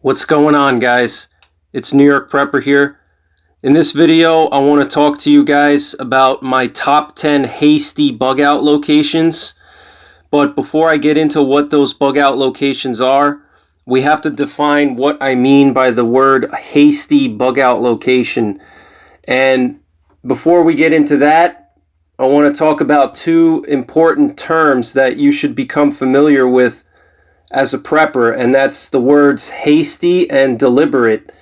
What's going on, guys? It's NYPrepper here. In this video, I want to talk to you guys about my top 10 hasty bug out locations. But before I get into what those bug out locations are, we have to define what I mean by the word hasty bug out location. And before we get into that, I want to talk about two important terms that you should become familiar with as a prepper, and that's the words hasty and deliberate.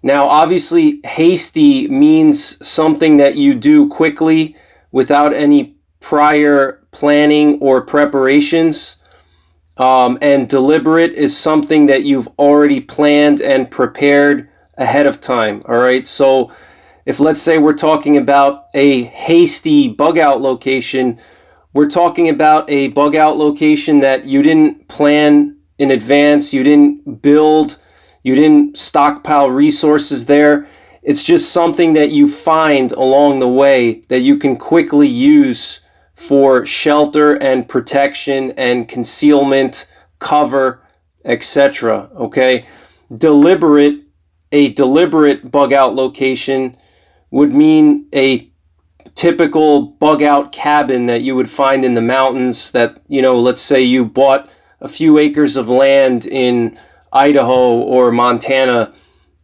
Now, obviously, hasty means something that you do quickly without any prior planning or preparations, and deliberate is something that you've already planned and prepared ahead of time. All right, so if let's say we're talking about a hasty bug out location, we're talking about a bug out location that you didn't plan in advance, you didn't build, you didn't stockpile resources there. It's just something that you find along the way that you can quickly use for shelter and protection and concealment, cover, etc. Okay? A deliberate bug out location would mean a typical bug out cabin that you would find in the mountains that, let's say you bought a few acres of land in Idaho or Montana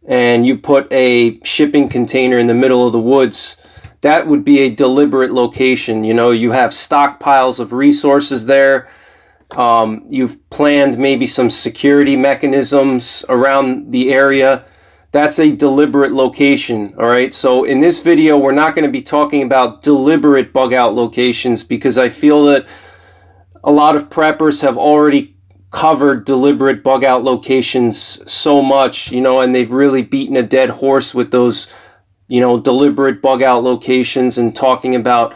and you put a shipping container in the middle of the woods. That would be a deliberate location. You have stockpiles of resources there. You've planned maybe some security mechanisms around the area. That's a deliberate location, all right? So in this video, we're not going to be talking about deliberate bug out locations because I feel that a lot of preppers have already covered deliberate bug out locations so much, and they've really beaten a dead horse with those, deliberate bug out locations and talking about,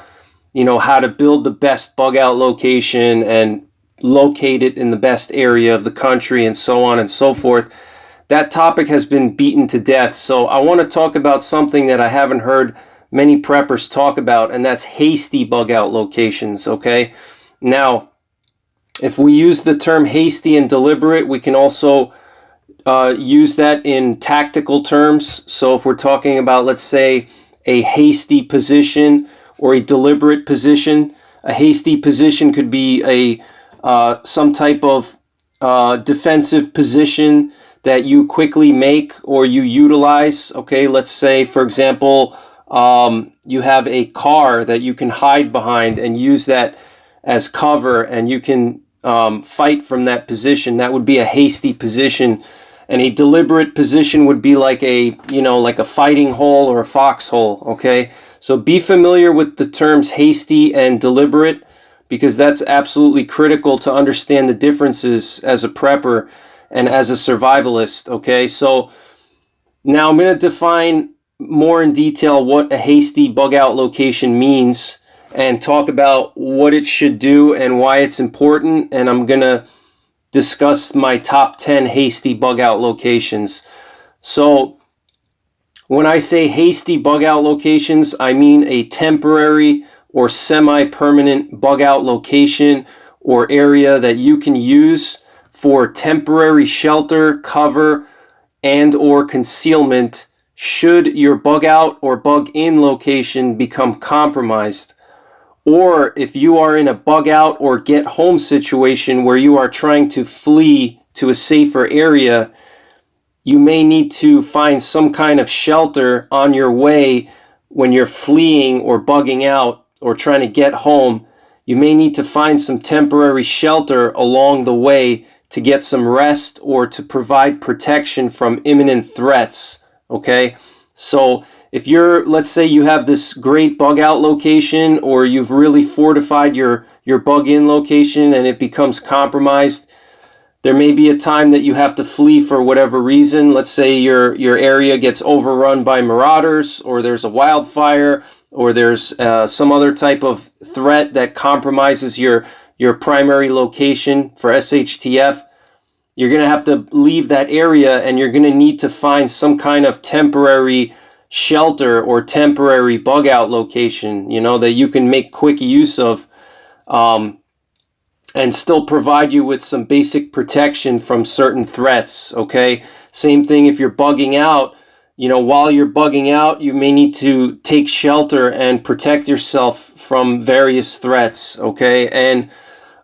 how to build the best bug out location and locate it in the best area of the country and so on and so forth. That topic has been beaten to death, so I want to talk about something that I haven't heard many preppers talk about, and that's hasty bug out locations, okay? Now, if we use the term hasty and deliberate, we can also use that in tactical terms. So if we're talking about, let's say, a hasty position or a deliberate position, a hasty position could be some type of defensive position that you quickly make or you utilize. Okay, let's say, for example, you have a car that you can hide behind and use that as cover, and you can fight from that position. That would be a hasty position. And a deliberate position would be like a fighting hole or a foxhole. Okay, so be familiar with the terms hasty and deliberate, because that's absolutely critical to understand the differences as a prepper and as a survivalist. Okay, so now I'm going to define more in detail what a hasty bug out location means and talk about what it should do and why it's important, and I'm going to discuss my top 10 hasty bug out locations. So when I say hasty bug out locations, I mean a temporary or semi-permanent bug out location or area that you can use for temporary shelter, cover, and or concealment should your bug out or bug in location become compromised. Or if you are in a bug out or get home situation where you are trying to flee to a safer area, you may need to find some kind of shelter on your way when you're fleeing or bugging out or trying to get home. You may need to find some temporary shelter along the way to get some rest or to provide protection from imminent threats. Okay, so if let's say you have this great bug out location, or you've really fortified your bug in location and it becomes compromised, there may be a time that you have to flee for whatever reason. Let's say your area gets overrun by marauders, or there's a wildfire, or there's some other type of threat that compromises your primary location for SHTF. You're going to have to leave that area, and you're going to need to find some kind of temporary shelter or temporary bug out location, that you can make quick use of. and still provide you with some basic protection from certain threats, okay? Same thing if you're bugging out. You know, while you're bugging out, you may need to take shelter and protect yourself from various threats, okay? And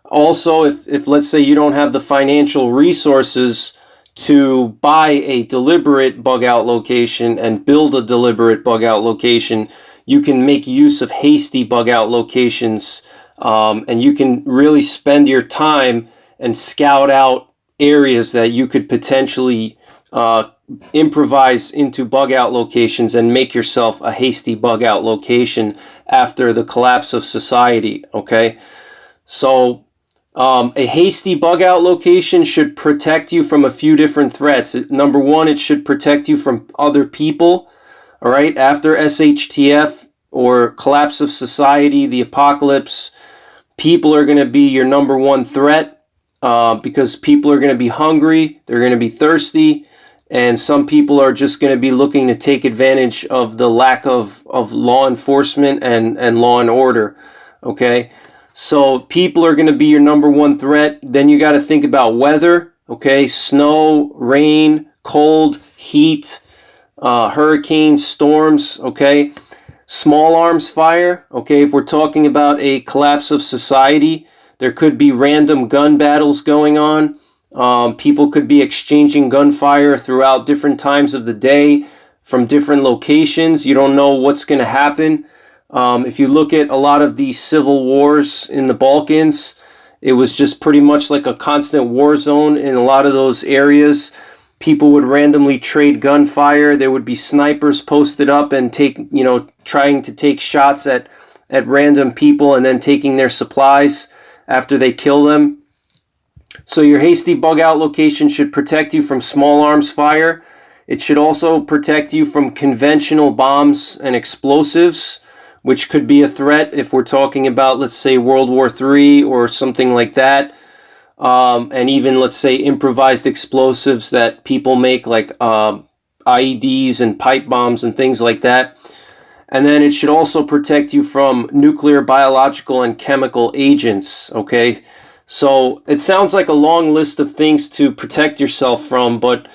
also, if let's say you don't have the financial resources to buy a deliberate bug out location and build a deliberate bug out location, you can make use of hasty bug out locations, and you can really spend your time and scout out areas that you could potentially improvise into bug out locations and make yourself a hasty bug out location after the collapse of society, okay? So a hasty bug out location should protect you from a few different threats. Number one, it should protect you from other people. All right, after SHTF or collapse of society, the apocalypse, people are going to be your number one threat, because people are going to be hungry, they're going to be thirsty, and some people are just going to be looking to take advantage of the lack of law enforcement and law and order, okay? So people are going to be your number one threat. Then you got to think about weather, okay? Snow, rain, cold, heat, hurricanes, storms, okay? Small arms fire, okay? If we're talking about a collapse of society, there could be random gun battles going on. People could be exchanging gunfire throughout different times of the day from different locations. You don't know what's going to happen. If you look at a lot of these civil wars in the Balkans, it was just pretty much like a constant war zone in a lot of those areas. People would randomly trade gunfire. There would be snipers posted up and trying to take shots at random people and then taking their supplies after they kill them. So your hasty bug out location should protect you from small arms fire. It should also protect you from conventional bombs and explosives, which could be a threat if we're talking about, let's say, World War III or something like that. And even, let's say, improvised explosives that people make, like IEDs and pipe bombs and things like that. And then it should also protect you from nuclear, biological, and chemical agents, okay? So it sounds like a long list of things to protect yourself from, but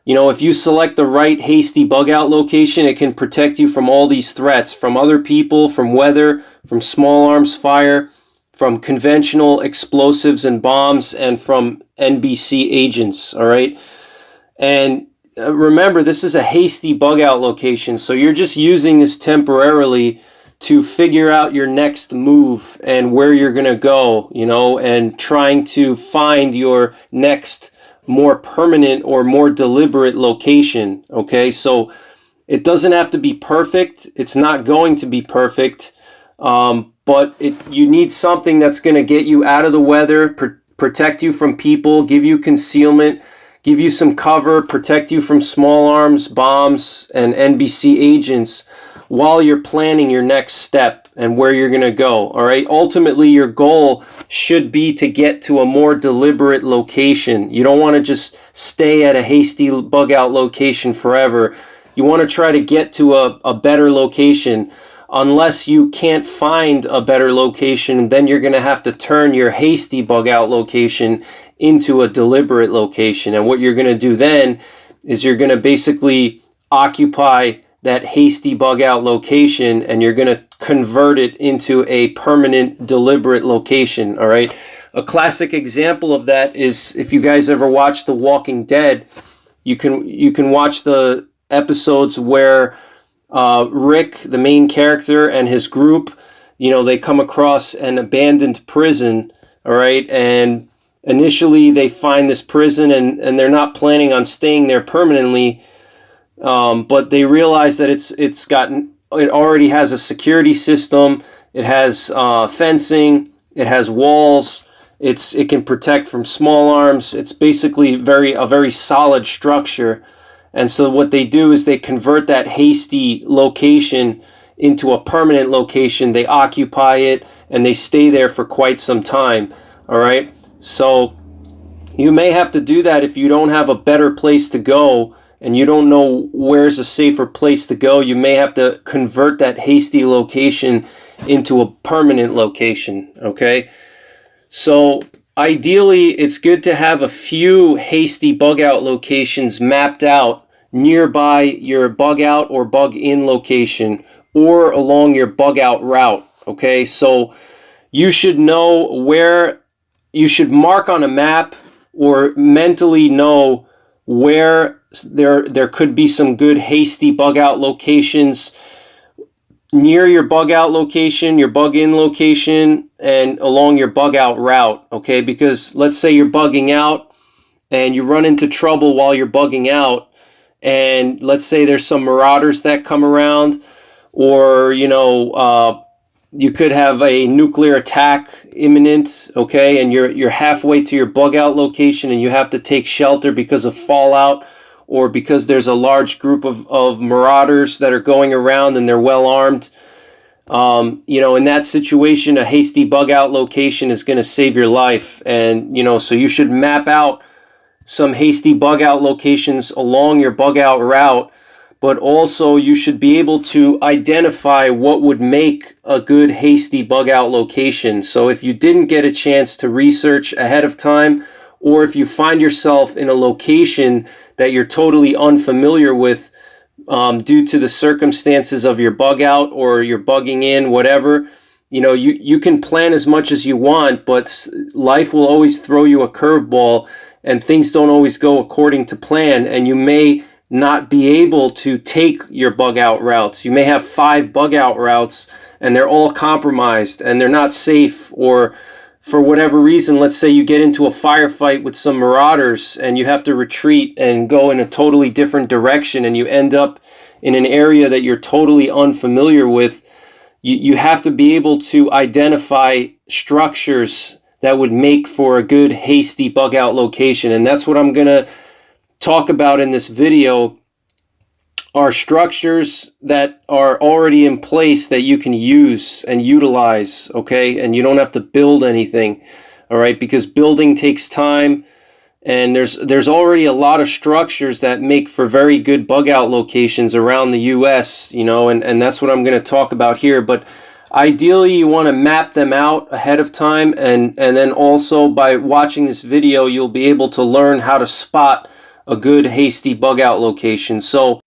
if you select the right hasty bug out location, it can protect you from all these threats, from other people, from weather, from small arms fire, from conventional explosives and bombs, and from NBC agents, all right? And remember, this is a hasty bug out location, so you're just using this temporarily to figure out your next move and where you're going to go, and trying to find your next more permanent or more deliberate location, okay? So it doesn't have to be perfect. It's not going to be perfect, but you need something that's going to get you out of the weather, protect you from people, give you concealment, give you some cover, protect you from small arms, bombs, and NBC agents while you're planning your next step and where you're going to go, all right? Ultimately, your goal should be to get to a more deliberate location. You don't want to just stay at a hasty bug out location forever. You want to try to get to a better location. Unless you can't find a better location, then you're going to have to turn your hasty bug out location into a deliberate location. And what you're going to do then is you're going to basically occupy that hasty bug out location, and you're going to convert it into a permanent deliberate location, all right? A classic example of that is, if you guys ever watch The Walking Dead, you can watch the episodes where Rick, the main character, and his group, they come across an abandoned prison, all right? And initially they find this prison and they're not planning on staying there permanently, but they realize that it already has a security system, it has fencing, it has walls, it can protect from small arms. It's basically a very solid structure. And so what they do is they convert that hasty location into a permanent location. They occupy it and they stay there for quite some time, all right? So you may have to do that if you don't have a better place to go and you don't know where's a safer place to go. You may have to convert that hasty location into a permanent location, okay? So ideally, it's good to have a few hasty bug out locations mapped out nearby your bug out or bug in location or along your bug out route. Okay, so you should know where, you should mark on a map or mentally know where there could be some good hasty bug out locations near your bug out location, your bug in location, and along your bug out route. Okay, because let's say you're bugging out and you run into trouble while you're bugging out, and let's say there's some marauders that come around, or you could have a nuclear attack imminent, okay, and you're halfway to your bug out location and you have to take shelter because of fallout or because there's a large group of marauders that are going around and they're well armed. In that situation, a hasty bug out location is going to save your life. And, so you should map out some hasty bug out locations along your bug out route, but also you should be able to identify what would make a good hasty bug out location. So if you didn't get a chance to research ahead of time, or if you find yourself in a location that you're totally unfamiliar with due to the circumstances of your bug out or your bugging in, whatever, you can plan as much as you want, but life will always throw you a curveball and things don't always go according to plan, and you may not be able to take your bug out routes. You may have 5 bug out routes and they're all compromised and they're not safe, or for whatever reason, let's say you get into a firefight with some marauders and you have to retreat and go in a totally different direction and you end up in an area that you're totally unfamiliar with. You have to be able to identify structures that would make for a good hasty bug out location, and that's what I'm going to talk about in this video. Are structures that are already in place that you can use and utilize, okay? And you don't have to build anything, all right? Because building takes time, and there's already a lot of structures that make for very good bug out locations around the US, and that's what I'm going to talk about here. But ideally, you want to map them out ahead of time, and then also by watching this video, you'll be able to learn how to spot a good hasty bug out location. So,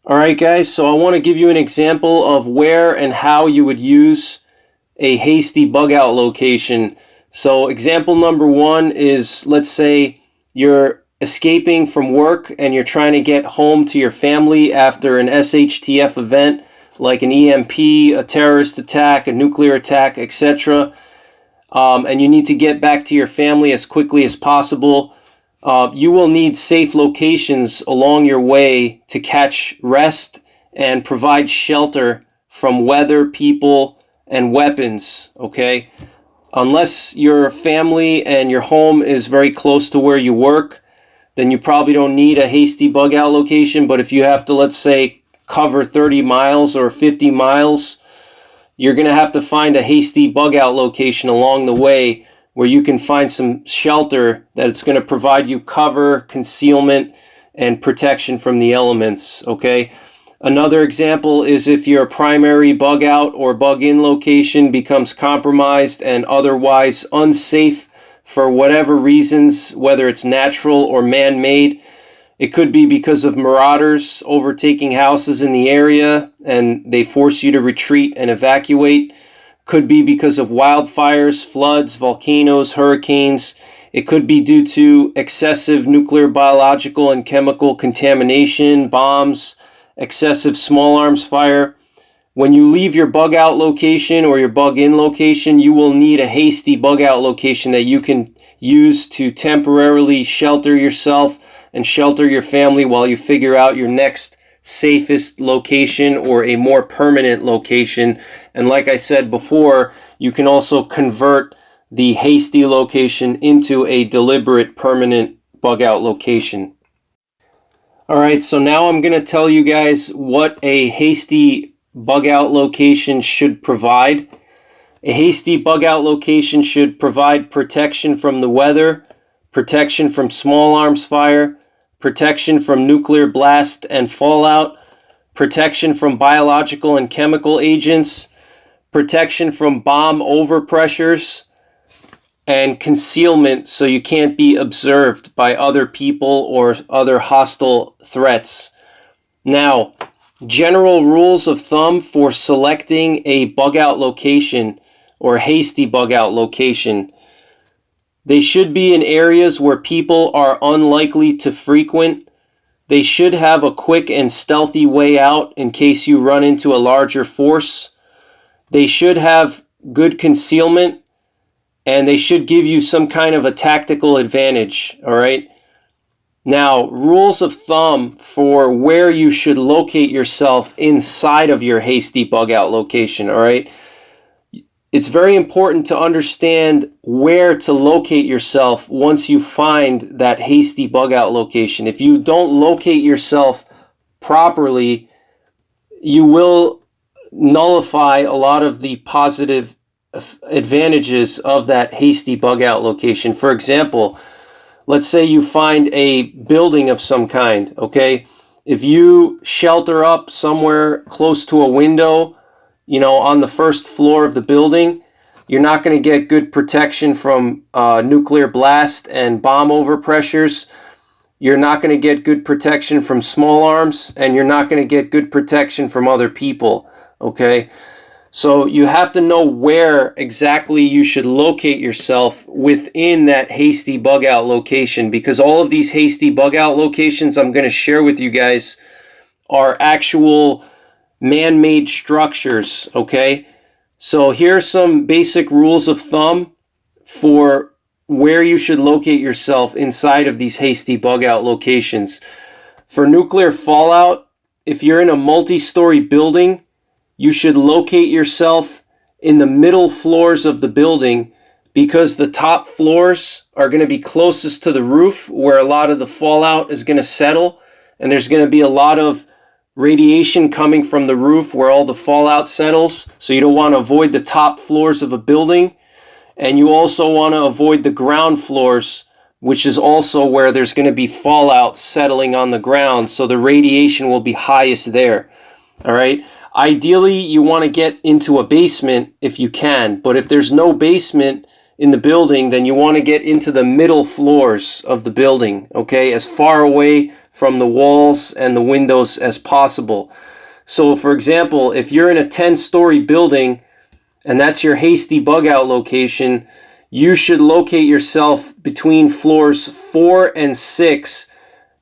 all right, guys, so I want to give you an example of where and how you would use a hasty bug out location. So example number 1 is, let's say you're escaping from work and you're trying to get home to your family after an SHTF event, like an EMP, a terrorist attack, a nuclear attack, etc. And you need to get back to your family as quickly as possible. You will need safe locations along your way to catch rest and provide shelter from weather, people, and weapons, okay? Unless your family and your home is very close to where you work, then you probably don't need a hasty bug out location. But if you have to, let's say, cover 30 miles or 50 miles, you're going to have to find a hasty bug out location along the way where you can find some shelter that's going to provide you cover, concealment, and protection from the elements, okay? Another example is if your primary bug out or bug in location becomes compromised and otherwise unsafe for whatever reasons, whether it's natural or man-made. It could be because of marauders overtaking houses in the area and they force you to retreat and evacuate. Could be because of wildfires, floods, volcanoes, hurricanes. It could be due to excessive nuclear, biological, and chemical contamination, bombs, excessive small arms fire. When you leave your bug out location or your bug in location, you will need a hasty bug out location that you can use to temporarily shelter yourself and shelter your family while you figure out your next safest location or a more permanent location. And like I said before, you can also convert the hasty location into a deliberate permanent bug out location. All right, so now I'm going to tell you guys what a hasty bug out location should provide. A hasty bug out location should provide protection from the weather, protection from small arms fire, protection from nuclear blast and fallout, protection from biological and chemical agents, protection from bomb overpressures, and concealment so you can't be observed by other people or other hostile threats. Now, general rules of thumb for selecting a bug out location or hasty bug out location. They should be in areas where people are unlikely to frequent. They should have a quick and stealthy way out in case you run into a larger force. They should have good concealment, and they should give you some kind of a tactical advantage, all right? Now, rules of thumb for where you should locate yourself inside of your hasty bug out location, all right? It's very important to understand where to locate yourself once you find that hasty bug out location. If you don't locate yourself properly, you will nullify a lot of the positive advantages of that hasty bug out location. For example, let's say you find a building of some kind, okay? If you shelter up somewhere close to a window, you know, on the first floor of the building, you're not going to get good protection from nuclear blast and bomb overpressures. You're not going to get good protection from small arms, and you're not going to get good protection from other people, okay? So you have to know where exactly you should locate yourself within that hasty bug out location, because all of these hasty bug out locations I'm going to share with you guys are actual man-made structures, okay? So here are some basic rules of thumb for where you should locate yourself inside of these hasty bug out locations. For nuclear fallout, if you're in a multi-story building, you should locate yourself in the middle floors of the building, because the top floors are going to be closest to the roof where a lot of the fallout is going to settle, and there's going to be a lot of radiation coming from the roof where all the fallout settles. So you don't want to avoid the top floors of a building, and you also want to avoid the ground floors, which is also where there's going to be fallout settling on the ground, so the radiation will be highest there. All right. Ideally, you want to get into a basement if you can, but if there's no basement in the building, then you want to get into the middle floors of the building, okay, as far away from the walls and the windows as possible. So, for example, if you're in a 10-story building and that's your hasty bug out location, you should locate yourself between floors 4 and 6,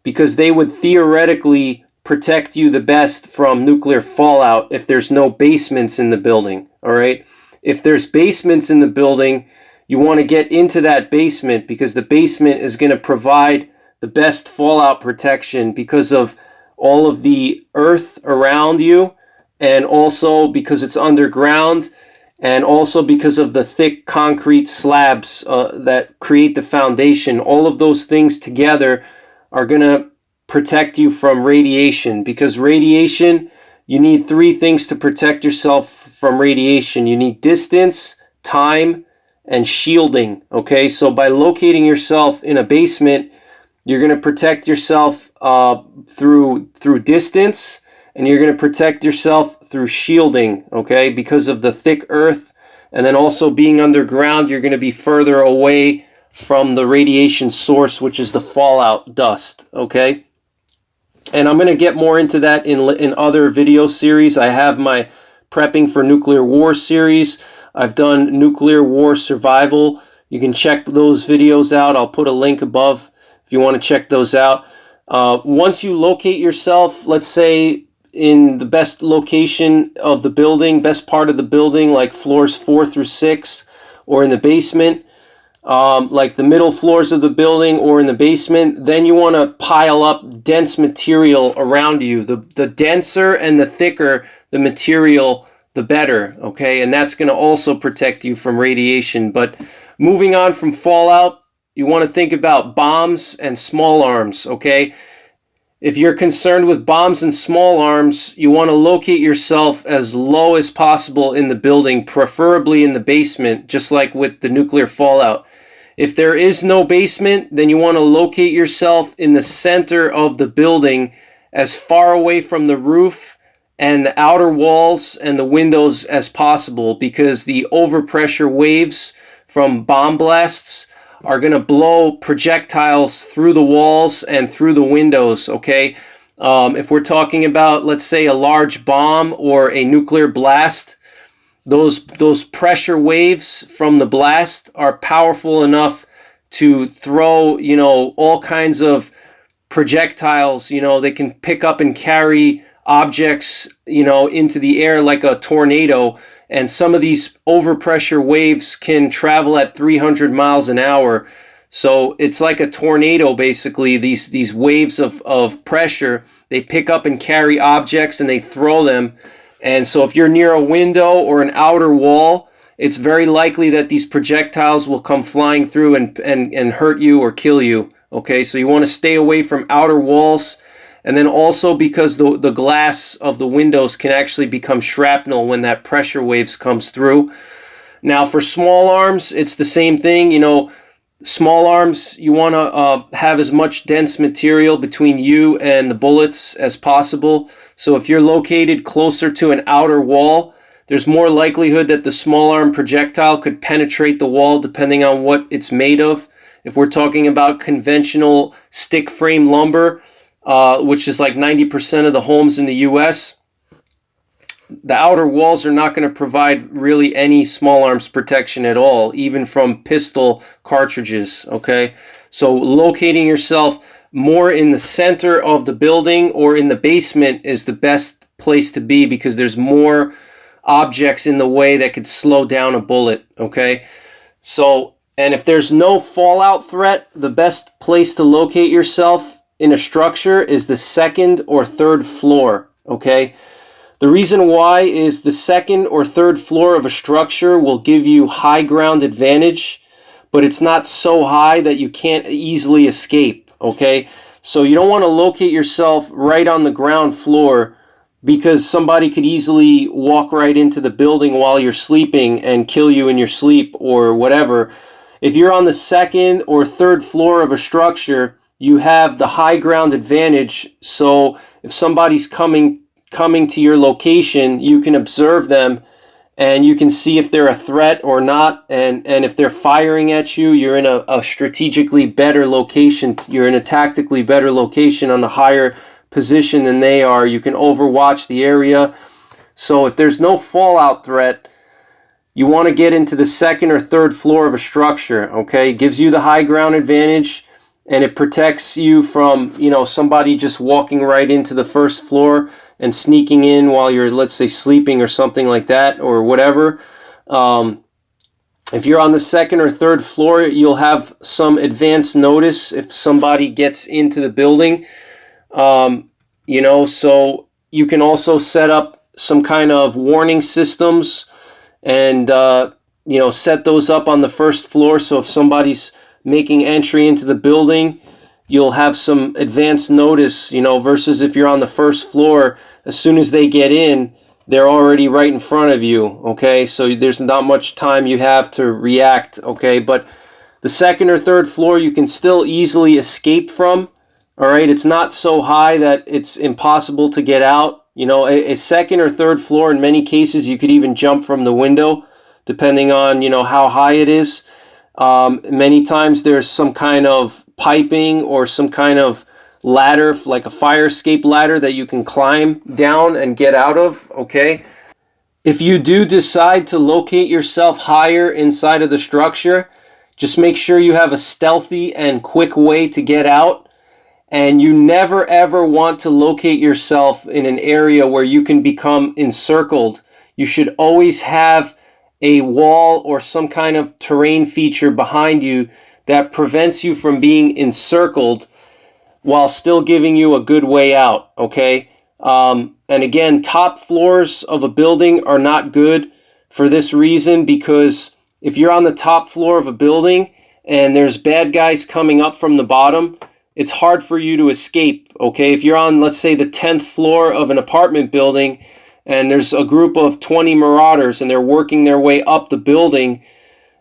because they would theoretically protect you the best from nuclear fallout if there's no basements in the building, all right? If there's basements in the building, you want to get into that basement, because the basement is going to provide the best fallout protection because of all of the earth around you, and also because it's underground, and also because of the thick concrete slabs that create the foundation. All of those things together are going to protect you from radiation, because radiation, you need 3 things to protect yourself from radiation. You need distance, time, and shielding, okay? So by locating yourself in a basement, you're going to protect yourself through distance, and you're going to protect yourself through shielding, okay? Because of the thick earth, and then also being underground, you're going to be further away from the radiation source, which is the fallout dust, okay? And I'm going to get more into that in other video series. I have my Prepping for Nuclear War series. I've done Nuclear War Survival. You can check those videos out. I'll put a link above if you want to check those out. Once you locate yourself, let's say in the best location of the building, best part of the building, like floors 4 through 6, or in the basement, like the middle floors of the building or in the basement, then you want to pile up dense material around you. The denser and the thicker the material, the better, okay? And that's going to also protect you from radiation. But moving on from fallout, you want to think about bombs and small arms, okay? If you're concerned with bombs and small arms, you want to locate yourself as low as possible in the building, preferably in the basement, just like with the nuclear fallout. If there is no basement, then you want to locate yourself in the center of the building, as far away from the roof and the outer walls and the windows as possible, because the overpressure waves from bomb blasts are going to blow projectiles through the walls and through the windows, okay? If we're talking about, let's say, a large bomb or a nuclear blast, those pressure waves from the blast are powerful enough to throw, you know, all kinds of projectiles. You know, they can pick up and carry objects, you know, into the air like a tornado. And some of these overpressure waves can travel at 300 miles an hour. So it's like a tornado, basically. These waves of pressure, they pick up and carry objects and they throw them. And so if you're near a window or an outer wall, it's very likely that these projectiles will come flying through and hurt you or kill you. Okay, so you want to stay away from outer walls. And then also because the glass of the windows can actually become shrapnel when that pressure waves comes through. Now for small arms, it's the same thing. You know, small arms, you want to have as much dense material between you and the bullets as possible. So if you're located closer to an outer wall, there's more likelihood that the small arm projectile could penetrate the wall depending on what it's made of. If we're talking about conventional stick frame lumber, which is like 90% of the homes in the US, the outer walls are not going to provide really any small arms protection at all, even from pistol cartridges, okay? So locating yourself more in the center of the building or in the basement is the best place to be, because there's more objects in the way that could slow down a bullet, okay? So, and if there's no fallout threat, the best place to locate yourself in a structure is the second or third floor, okay? The reason why is the second or third floor of a structure will give you high ground advantage, but it's not so high that you can't easily escape, okay? So you don't want to locate yourself right on the ground floor, because somebody could easily walk right into the building while you're sleeping and kill you in your sleep or whatever. If you're on the second or third floor of a structure, you have the high ground advantage. So if somebody's coming to your location, you can observe them and you can see if they're a threat or not. And if they're firing at you, you're in a strategically better location. You're in a tactically better location on a higher position than they are. You can overwatch the area. So if there's no fallout threat, you want to get into the second or third floor of a structure, okay? It gives you the high ground advantage, and it protects you from, you know, somebody just walking right into the first floor and sneaking in while you're, let's say, sleeping or something like that, or whatever. If you're on the second or third floor, you'll have some advance notice if somebody gets into the building. You know, so you can also set up some kind of warning systems and, you know, set those up on the first floor. So if somebody's making entry into the building, you'll have some advance notice, you know, versus if you're on the first floor, as soon as they get in, they're already right in front of you, okay? So there's not much time you have to react, okay? But the second or third floor, you can still easily escape from. All right, it's not so high that it's impossible to get out. You know, a second or third floor, in many cases, you could even jump from the window, depending on, you know, how high it is. Many times there's some kind of piping or some kind of ladder, like a fire escape ladder, that you can climb down and get out of, okay? If you do decide to locate yourself higher inside of the structure, just make sure you have a stealthy and quick way to get out. And you never ever want to locate yourself in an area where you can become encircled. You should always have a wall or some kind of terrain feature behind you that prevents you from being encircled while still giving you a good way out, okay? And again, top floors of a building are not good for this reason, because if you're on the top floor of a building and there's bad guys coming up from the bottom, it's hard for you to escape, okay? If you're on, let's say, the 10th floor of an apartment building and there's a group of 20 marauders and they're working their way up the building,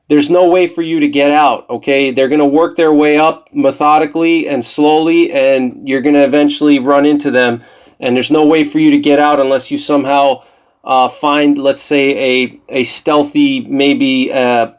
there's no way for you to get out, okay? They're going to work their way up methodically and slowly, and you're going to eventually run into them, and there's no way for you to get out unless you somehow find, let's say, a stealthy, maybe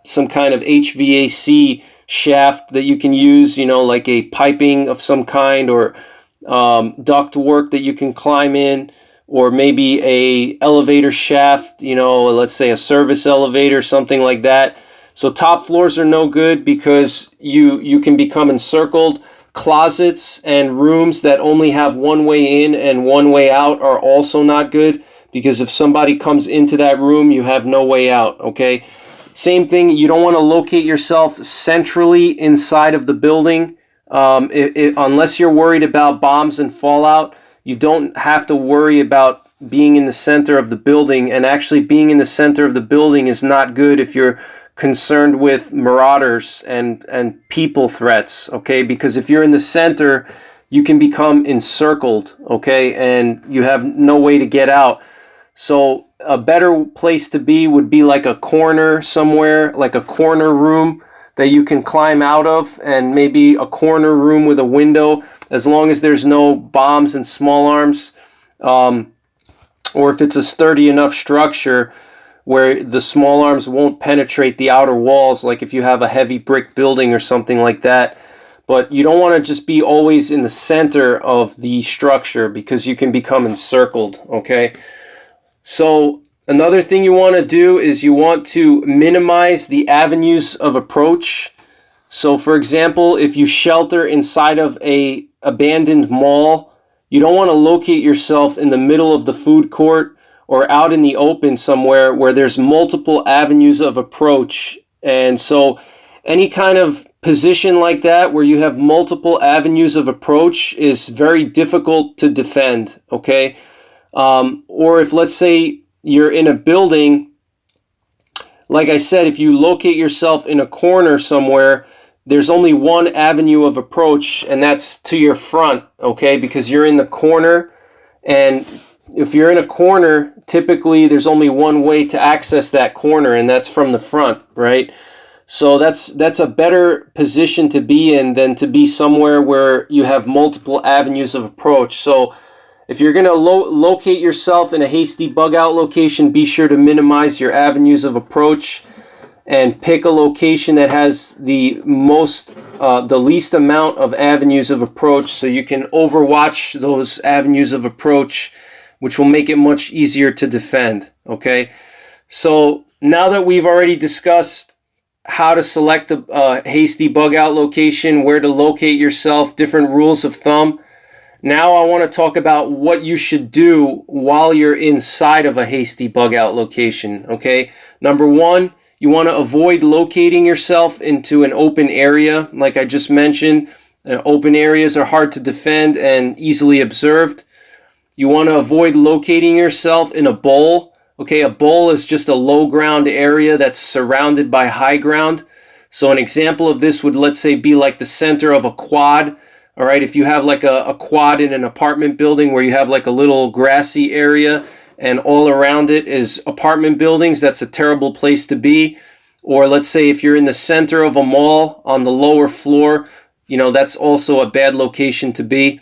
some kind of HVAC shaft that you can use, you know, like a piping of some kind, or duct work that you can climb in, or maybe a elevator shaft, you know, let's say a service elevator, something like that. So top floors are no good because you can become encircled. Closets and rooms that only have one way in and one way out are also not good, because if somebody comes into that room, you have no way out, okay? Same thing, you don't want to locate yourself centrally inside of the building. Unless you're worried about bombs and fallout, you don't have to worry about being in the center of the building. And actually being in the center of the building is not good if you're concerned with marauders and people threats, okay? Because if you're in the center, you can become encircled, okay? And you have no way to get out. So a better place to be would be like a corner somewhere, like a corner room that you can climb out of, and maybe a corner room with a window, as long as there's no bombs and small arms, or if it's a sturdy enough structure where the small arms won't penetrate the outer walls, like if you have a heavy brick building or something like that. But you don't want to just be always in the center of the structure, because you can become encircled, okay? So another thing you want to do is you want to minimize the avenues of approach. So for example, if you shelter inside of a abandoned mall, you don't want to locate yourself in the middle of the food court or out in the open somewhere where there's multiple avenues of approach. And so any kind of position like that where you have multiple avenues of approach is very difficult to defend, okay? Or if, let's say, you're in a building, like I said, if you locate yourself in a corner somewhere, there's only one avenue of approach, and that's to your front, okay? Because you're in the corner, and if you're in a corner, typically there's only one way to access that corner, and that's from the front, right? So that's a better position to be in than to be somewhere where you have multiple avenues of approach. So if you're going to locate yourself in a hasty bug out location, be sure to minimize your avenues of approach and pick a location that has the least amount of avenues of approach, so you can overwatch those avenues of approach, which will make it much easier to defend, okay? So now that we've already discussed how to select a hasty bug out location, where to locate yourself, different rules of thumb, now I want to talk about what you should do while you're inside of a hasty bug out location, okay? Number one, you want to avoid locating yourself into an open area. Like I just mentioned, open areas are hard to defend and easily observed. You want to avoid locating yourself in a bowl. Okay, a bowl is just a low ground area that's surrounded by high ground. So an example of this would, let's say, be like the center of a quad. All right, if you have like a quad in an apartment building where you have like a little grassy area and all around it is apartment buildings, that's a terrible place to be. Or let's say if you're in the center of a mall on the lower floor, you know, that's also a bad location to be.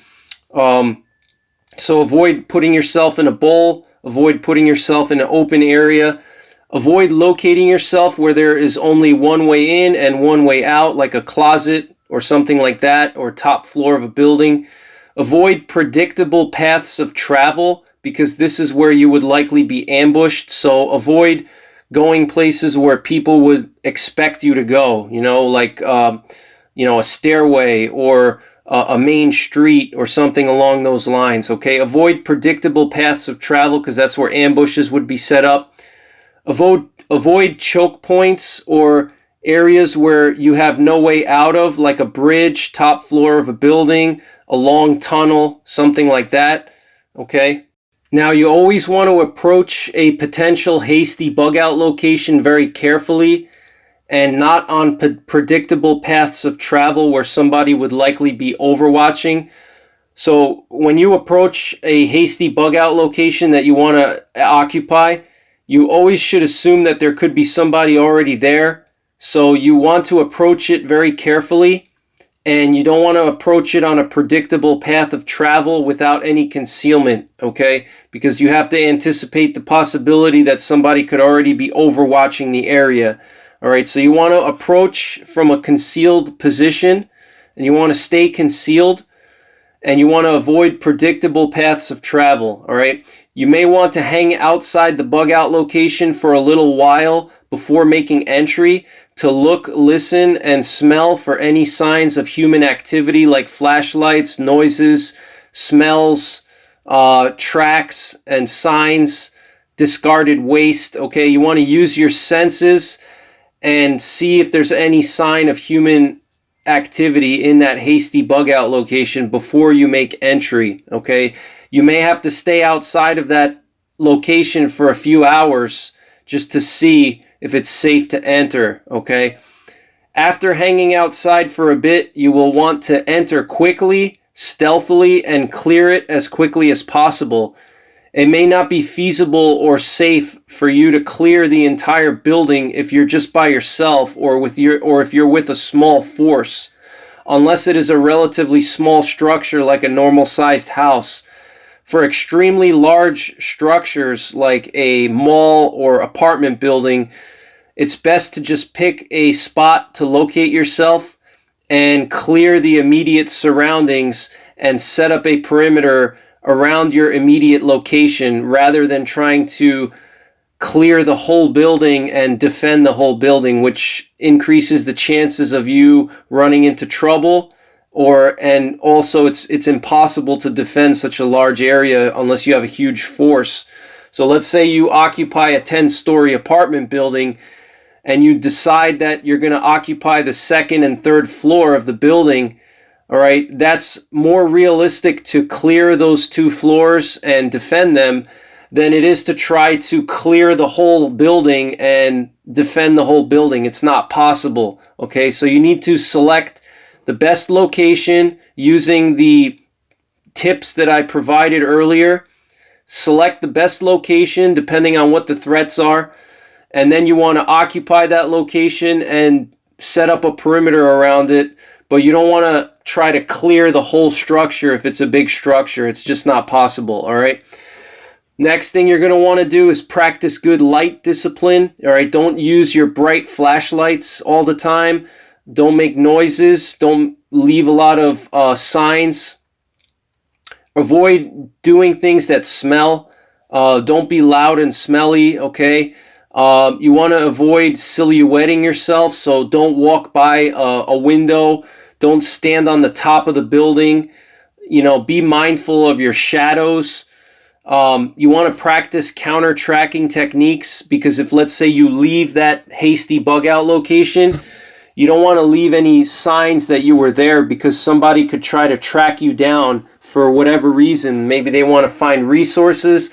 So avoid putting yourself in a bowl, avoid putting yourself in an open area, avoid locating yourself where there is only one way in and one way out, like a closet or something like that, or top floor of a building. Avoid predictable paths of travel, because this is where you would likely be ambushed. So avoid going places where people would expect you to go, you know, like, you know, a stairway or a main street or something along those lines, okay? Avoid predictable paths of travel, because that's where ambushes would be set up. Avoid choke points or areas where you have no way out of, like a bridge, top floor of a building, a long tunnel, something like that, okay? Now, you always want to approach a potential hasty bug out location very carefully and not on predictable paths of travel where somebody would likely be overwatching. So when you approach a hasty bug out location that you want to occupy, you always should assume that there could be somebody already there. So you want to approach it very carefully and you don't want to approach it on a predictable path of travel without any concealment, okay? Because you have to anticipate the possibility that somebody could already be overwatching the area. All right, so you want to approach from a concealed position, and you want to stay concealed, and you want to avoid predictable paths of travel. All right, you may want to hang outside the bug out location for a little while before making entry to look, listen, and smell for any signs of human activity like flashlights, noises, smells, tracks, and signs, discarded waste. Okay, you want to use your senses and see if there's any sign of human activity in that hasty bug out location before you make entry. Okay, you may have to stay outside of that location for a few hours just to see if it's safe to enter. Okay, after hanging outside for a bit, you will want to enter quickly, stealthily, and clear it as quickly as possible. It may not be feasible or safe for you to clear the entire building if you're just by yourself or if you're with a small force, unless it is a relatively small structure like a normal sized house. For extremely large structures like a mall or apartment building, it's best to just pick a spot to locate yourself and clear the immediate surroundings and set up a perimeter around your immediate location rather than trying to clear the whole building and defend the whole building, which increases the chances of you running into trouble, and also it's impossible to defend such a large area unless you have a huge force. So let's say you occupy a 10-story apartment building and you decide that you're going to occupy the second and third floor of the building. All right, that's more realistic to clear those 2 floors and defend them than it is to try to clear the whole building and defend the whole building. It's not possible. Okay, so you need to select the best location using the tips that I provided earlier. Select the best location depending on what the threats are, and then you want to occupy that location and set up a perimeter around it. But you don't want to try to clear the whole structure if it's a big structure. It's just not possible. All right. Next thing you're going to want to do is practice good light discipline. All right. Don't use your bright flashlights all the time. Don't make noises. Don't leave a lot of signs. Avoid doing things that smell. Don't be loud and smelly. Okay. You want to avoid silhouetting yourself. So don't walk by a window. Don't stand on the top of the building. You know, be mindful of your shadows. You want to practice counter tracking techniques, because if, let's say, you leave that hasty bug out location, you don't want to leave any signs that you were there, because somebody could try to track you down for whatever reason. Maybe they want to find resources.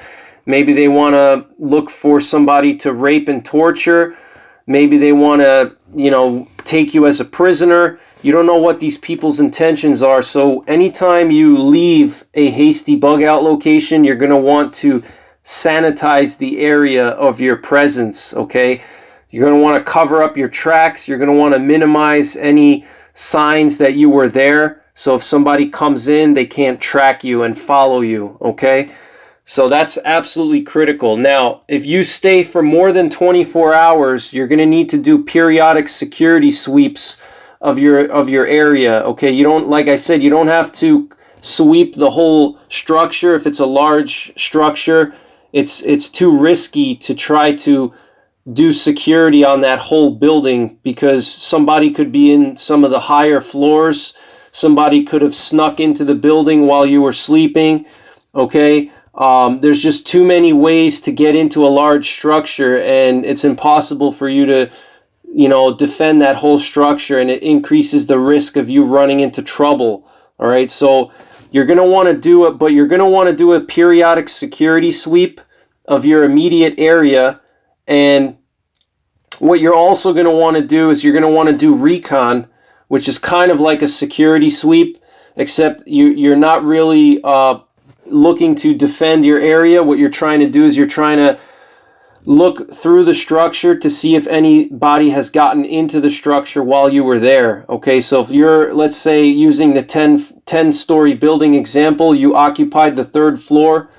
Maybe they want to look for somebody to rape and torture. Maybe they want to, take you as a prisoner. You don't know what these people's intentions are. So anytime you leave a hasty bug out location, you're going to want to sanitize the area of your presence, okay? You're going to want to cover up your tracks. You're going to want to minimize any signs that you were there. So if somebody comes in, they can't track you and follow you, okay? So that's absolutely critical. Now, if you stay for more than 24 hours, you're going to need to do periodic security sweeps of your area. Okay, you don't, like I said, you don't have to sweep the whole structure. If it's a large structure, it's too risky to try to do security on that whole building, because somebody could be in some of the higher floors. Somebody could have snuck into the building while you were sleeping. Okay. There's just too many ways to get into a large structure, and it's impossible for you to, defend that whole structure, and it increases the risk of you running into trouble. All right. So you're going to want to do it, but you're going to want to do a periodic security sweep of your immediate area. And what you're also going to want to do is you're going to want to do recon, which is kind of like a security sweep, except you're not really looking to defend your area. What you're trying to do is you're trying to look through the structure to see if anybody has gotten into the structure while you were there. Okay, so if you're, let's say, using the 10-story building example, you occupied the 3rd floor,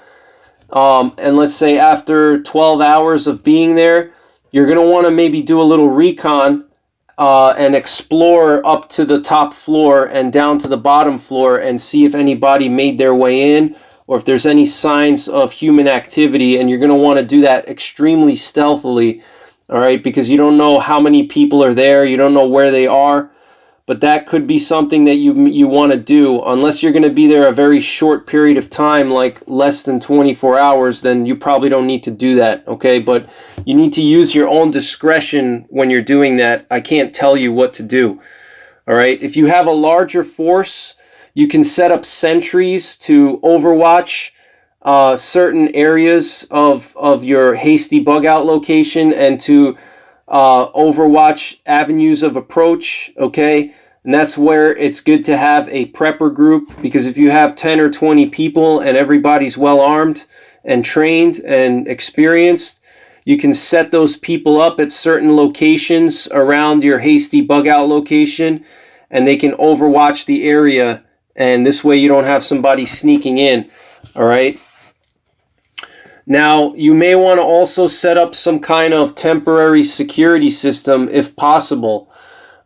and let's say after 12 hours of being there, you're going to want to maybe do a little recon and explore up to the top floor and down to the bottom floor and see if anybody made their way in, or if there's any signs of human activity. And you're going to want to do that extremely stealthily, all right, because you don't know how many people are there, you don't know where they are. But that could be something that you want to do. Unless you're going to be there a very short period of time, like less than 24 hours, then you probably don't need to do that, okay? But you need to use your own discretion when you're doing that. I can't tell you what to do, all right? If you have a larger force, you can set up sentries to overwatch certain areas of your Hasty bug out location and to overwatch avenues of approach, okay? And that's where it's good to have a prepper group, because if you have 10 or 20 people and everybody's well armed and trained and experienced, you can set those people up at certain locations around your Hasty bug out location, and they can overwatch the area, and this way you don't have somebody sneaking in, all right? Now, you may want to also set up some kind of temporary security system if possible.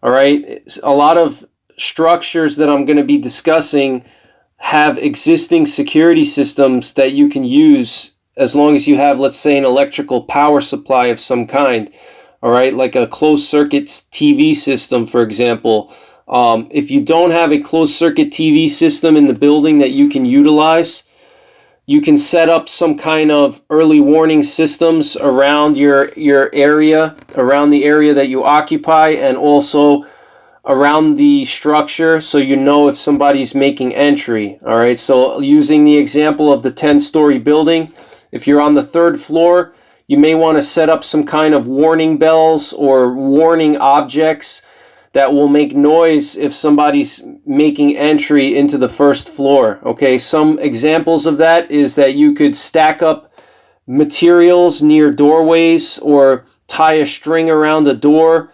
All right, a lot of structures that I'm going to be discussing have existing security systems that you can use as long as you have, let's say, an electrical power supply of some kind. All right, like a closed circuit TV system, for example. If you don't have a closed circuit TV system in the building that you can utilize, you can set up some kind of early warning systems around your area, around the area that you occupy, and also around the structure, so you know if somebody's making entry. All right, so using the example of the 10-story building, if you're on the 3rd floor, you may want to set up some kind of warning bells or warning objects that will make noise if somebody's making entry into the 1st floor. Okay, some examples of that is that you could stack up materials near doorways or tie a string around the door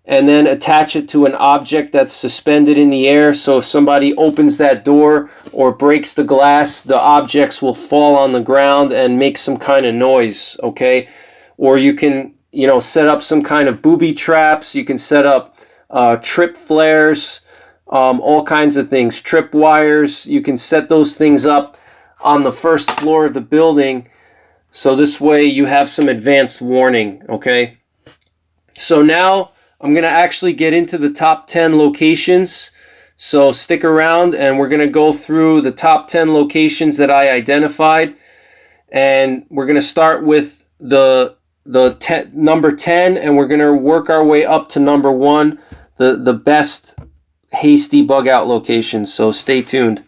and then attach it to an object that's suspended in the air. So if somebody opens that door or breaks the glass, the objects will fall on the ground and make some kind of noise, okay? Or you can, set up some kind of booby traps. You can set up trip flares, all kinds of things, trip wires. You can set those things up on the 1st floor of the building, so this way you have some advanced warning, okay? So now I'm going to actually get into the top 10 locations, so stick around and we're going to go through the top 10 locations that I identified, and we're going to start with number 10, and we're going to work our way up to number 1, the best Hasty bug out locations, so stay tuned.